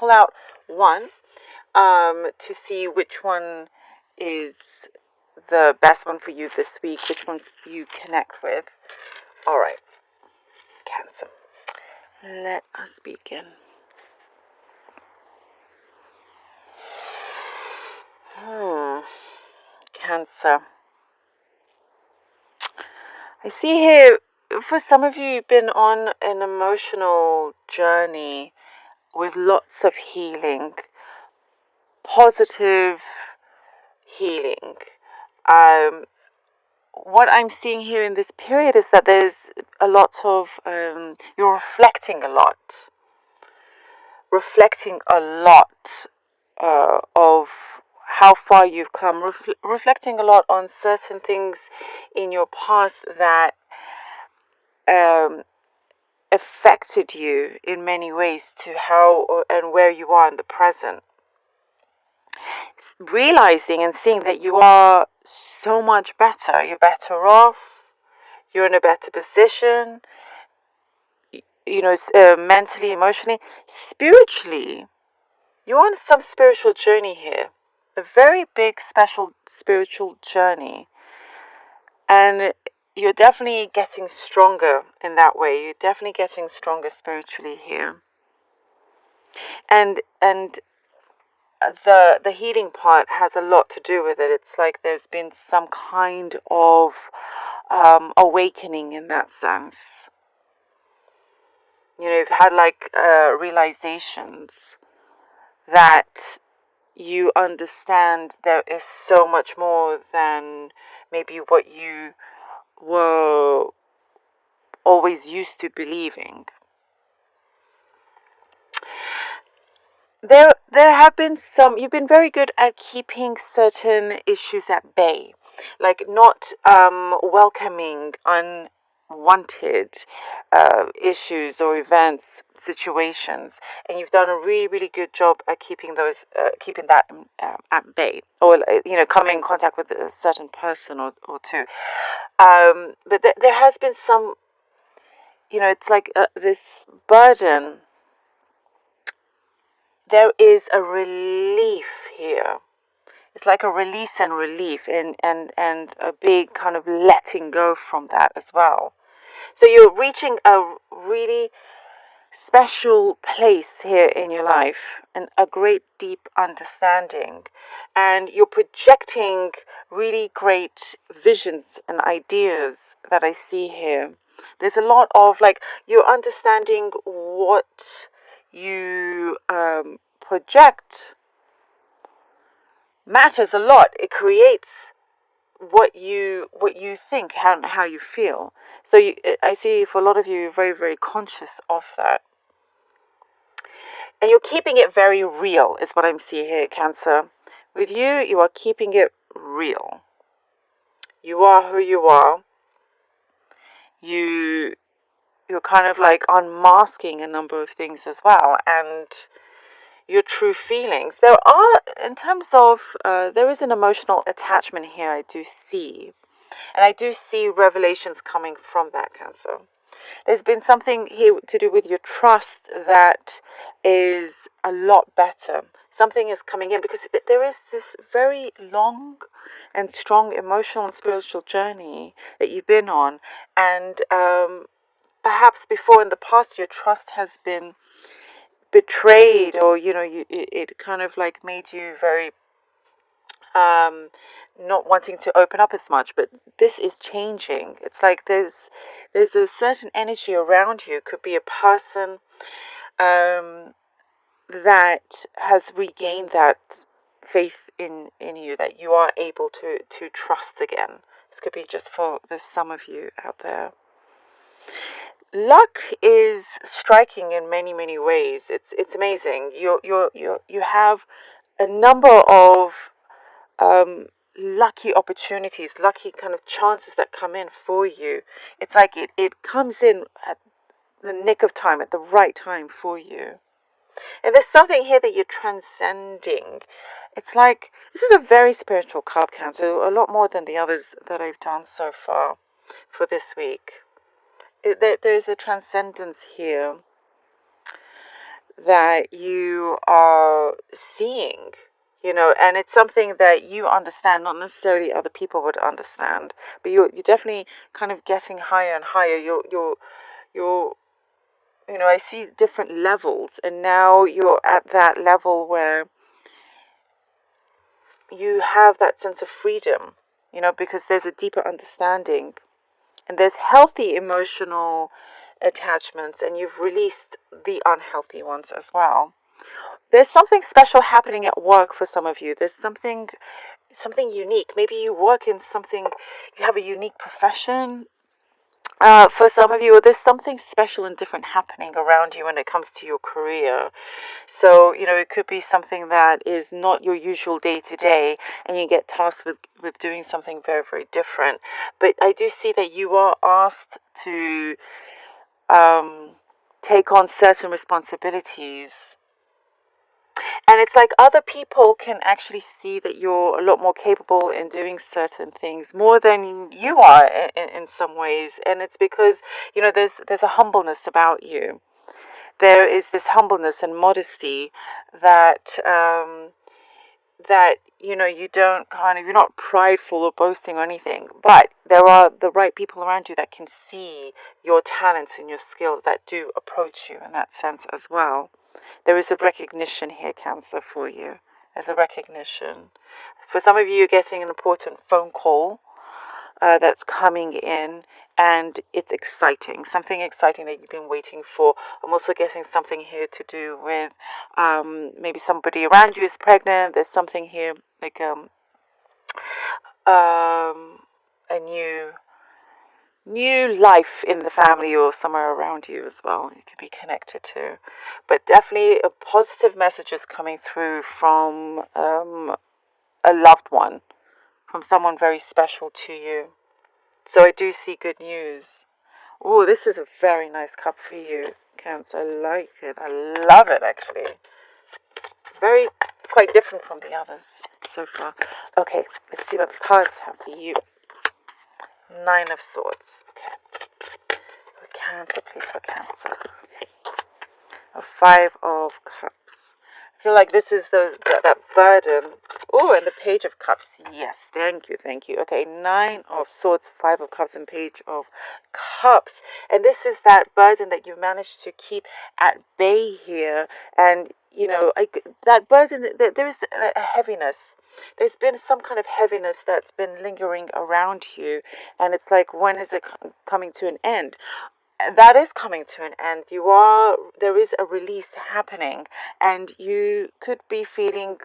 pull out one to see which one is the best one for you this week, which one you connect with. All right, Cancer. Let us begin. Cancer. I see here, for some of you, you've been on an emotional journey with lots of healing, positive healing. What I'm seeing here in this period is that there's a lot of, you're reflecting a lot of how far you've come, reflecting a lot on certain things in your past that affected you in many ways to how and where you are in the present. Realizing and seeing that you are so much better. You're better off. You're in a better position. Mentally, emotionally, spiritually. You're on some spiritual journey here. A very big, special spiritual journey. And you're definitely getting stronger in that way. You're definitely getting stronger spiritually here. And the healing part has a lot to do with it. It's like there's been some kind of awakening in that sense. You've had realizations that you understand there is so much more than maybe what you were always used to believing. There have been you've been very good at keeping certain issues at bay, like not welcoming unwanted issues or events, situations, and you've done a really, really good job at keeping that at bay, or coming in contact with a certain person or two. But there has been some, it's like this burden. There is a relief here. It's like a release and relief and a big kind of letting go from that as well. So you're reaching a really special place here in your life and a great deep understanding. And you're projecting really great visions and ideas that I see here. There's a lot of you're understanding what you project matters a lot. It creates what you think, how you feel. So I see for a lot of you, you're very, very conscious of that. And you're keeping it very real, is what I'm seeing here, Cancer. With you are keeping it real. You are who you are. You're kind of unmasking a number of things as well, and your true feelings. There are, in terms of, there is an emotional attachment here I do see. And I do see revelations coming from that, Cancer. There's been something here to do with your trust that is a lot better. Something is coming in because there is this very long and strong emotional and spiritual journey that you've been on. And perhaps before in the past your trust has been betrayed, or it kind of made you very not wanting to open up as much. But this is changing. It's like there's a certain energy around you. It could be a person that has regained that faith in you, that you are able to trust again. This could be just for some of you out there. Luck is striking in many, many ways. It's amazing. You have a number of lucky opportunities, lucky kind of chances that come in for you. It's like it comes in at the nick of time, at the right time for you. And there's something here that you're transcending. It's like, this is a very spiritual card, Cancer, a lot more than the others that I've done so far for this week. There's a transcendence here that you are seeing, and it's something that you understand, not necessarily other people would understand, but you're definitely kind of getting higher and higher. You're I see different levels, and now you're at that level where you have that sense of freedom, because there's a deeper understanding, and there's healthy emotional attachments, and you've released the unhealthy ones as well. There's something special happening at work for some of you. There's something unique. Maybe you work in something, you have a unique profession. For some of you, there's something special and different happening around you when it comes to your career. So, it could be something that is not your usual day to day, and you get tasked with doing something very, very different. But I do see that you are asked to take on certain responsibilities. And it's like other people can actually see that you're a lot more capable in doing certain things more than you are in some ways. And it's because, there's a humbleness about you. There is this humbleness and modesty that you don't you're not prideful or boasting or anything, but there are the right people around you that can see your talents and your skill, that do approach you in that sense as well. There is a recognition here, Cancer, for you. There's a recognition. For some of you, you're getting an important phone call that's coming in, and it's exciting, something exciting that you've been waiting for. I'm also getting something here to do with maybe somebody around you is pregnant. There's something here like a new life in the family or somewhere around you as well. You could be connected to, but definitely a positive message is coming through from a loved one, from someone very special to you. So I do see good news. Oh, this is a very nice cup for you, Cancer. I like it. I love it, actually. Very, quite different from the others so far. Okay, let's see what the cards have for you. 9 of Swords. Okay. For Cancer, please, for Cancer. A 5 of Cups. I feel like this is that burden. Oh, and the Page of Cups. Yes, thank you. Okay, 9 of Swords, 5 of Cups, and Page of Cups. And this is that burden that you managed to keep at bay here. And, that burden, there is a heaviness. There's been some kind of heaviness that's been lingering around you. And it's like, when is it coming to an end? That is coming to an end. There is a release happening, and you could be feeling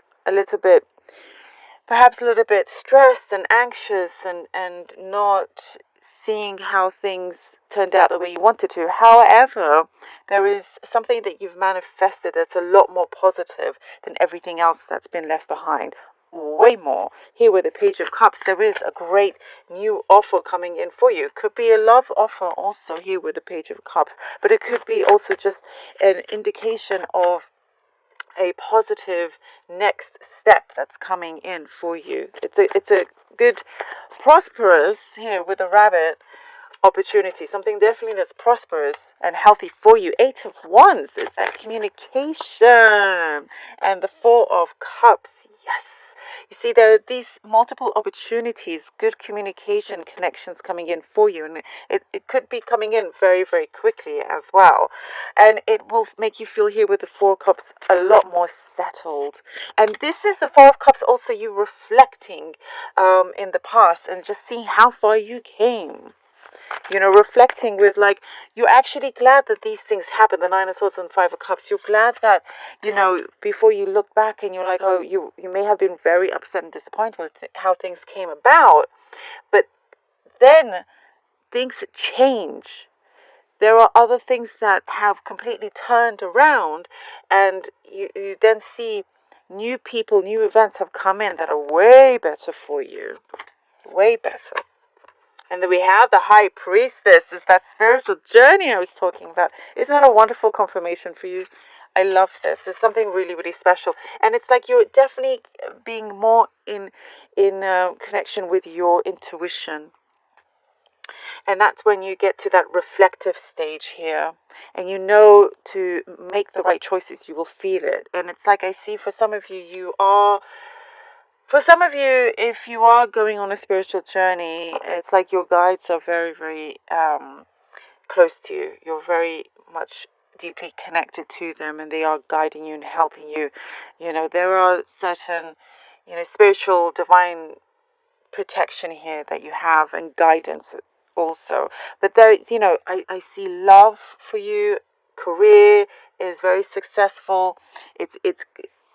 perhaps a little bit stressed and anxious, and not seeing how things turned out the way you wanted to. However, there is something that you've manifested that's a lot more positive than everything else that's been left behind. Way more. Here with the Page of Cups, there is a great new offer coming in for you. It could be a love offer also here with the Page of Cups, but it could be also just an indication of a positive next step that's coming in for you. It's a good, prosperous, here with a rabbit, opportunity, something definitely that's prosperous and healthy for you. 8 of Wands is that communication, and the 4 of Cups. Yes. You see, there are these multiple opportunities, good communication connections coming in for you, and it could be coming in very, very quickly as well. And it will make you feel here with the 4 of Cups a lot more settled. And this is the 4 of Cups, also you reflecting in the past and just seeing how far you came. Reflecting with, like, you're actually glad that these things happen. The 9 of Swords and 5 of Cups. You're glad that, before you look back and you're like, oh, you may have been very upset and disappointed with how things came about. But then things change. There are other things that have completely turned around, and you then see new people, new events have come in that are way better for you. Way better. And then we have the High Priestess, is that spiritual journey I was talking about. Isn't that a wonderful confirmation for you? I love this. It's something really, really special. And it's like you're definitely being more in connection with your intuition. And that's when you get to that reflective stage here. And you know to make the right choices, you will feel it. And it's like I see for some of you, if you are going on a spiritual journey, it's like your guides are very, very close to you. You're very much deeply connected to them, and they are guiding you and helping you. There are certain, spiritual, divine protection here that you have, and guidance also. But there, I see love for you. Career is very successful. It's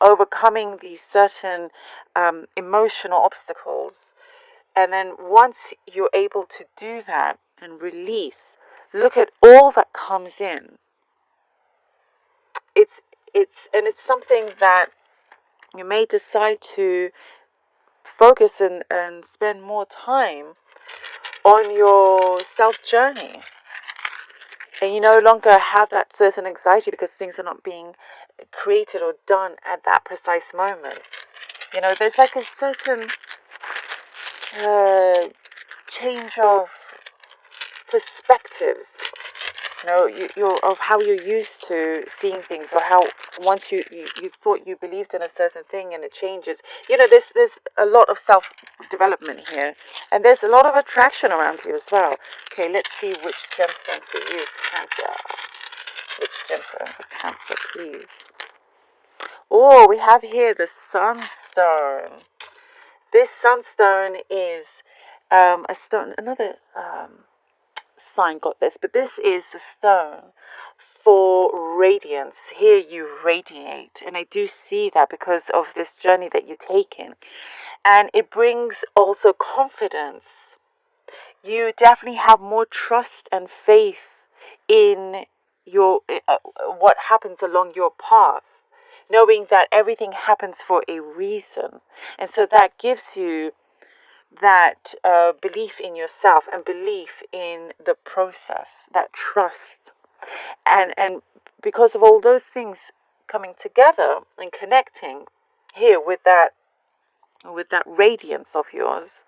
overcoming these certain emotional obstacles, and then once you're able to do that and release, look at all that comes in. It's something that you may decide to focus and spend more time on your self journey. And you no longer have that certain anxiety because things are not being created or done at that precise moment. There's like a certain change of perspectives. You're of how you're used to seeing things, or how once you thought you believed in a certain thing and it changes. There's a lot of self development here, and there's a lot of attraction around you as well. Okay, let's see which gemstone for you, Cancer. Which gemstone for Cancer, please? Oh, we have here the Sunstone. This Sunstone is a stone. Another sign got this, but this is the stone for radiance. Here you radiate, and I do see that because of this journey that you're taking, and it brings also confidence. You definitely have more trust and faith in your what happens along your path, knowing that everything happens for a reason, and so that gives you that belief in yourself and belief in the process, that trust. And because of all those things coming together and connecting here with that radiance of yours,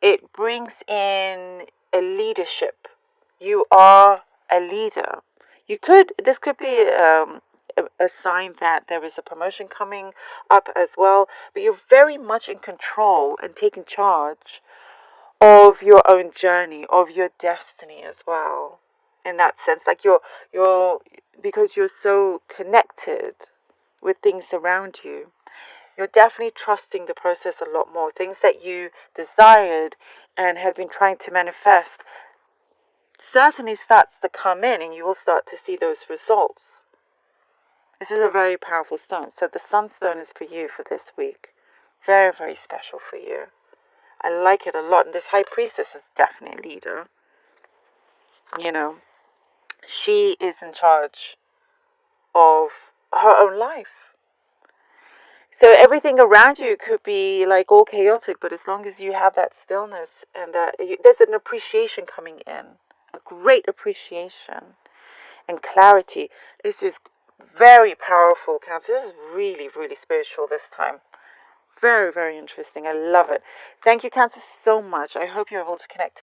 it brings in a leadership. You are a leader. This could be a sign that there is a promotion coming up as well, but you're very much in control and taking charge of your own journey, of your destiny as well. In that sense, like you're because you're so connected with things around you, you're definitely trusting the process a lot more. Things that you desired and have been trying to manifest certainly starts to come in, and you will start to see those results. This is a very powerful stone. So the Sunstone is for you for this week. Very, very special for you. I like it a lot. And this High Priestess is definitely a leader. She is in charge of her own life. So everything around you could be like all chaotic, but as long as you have that stillness and that there's an appreciation coming in, a great appreciation and clarity. This is very powerful, Cancer. This is really, really spiritual this time. Very, very interesting. I love it. Thank you, Cancer, so much. I hope you're able to connect.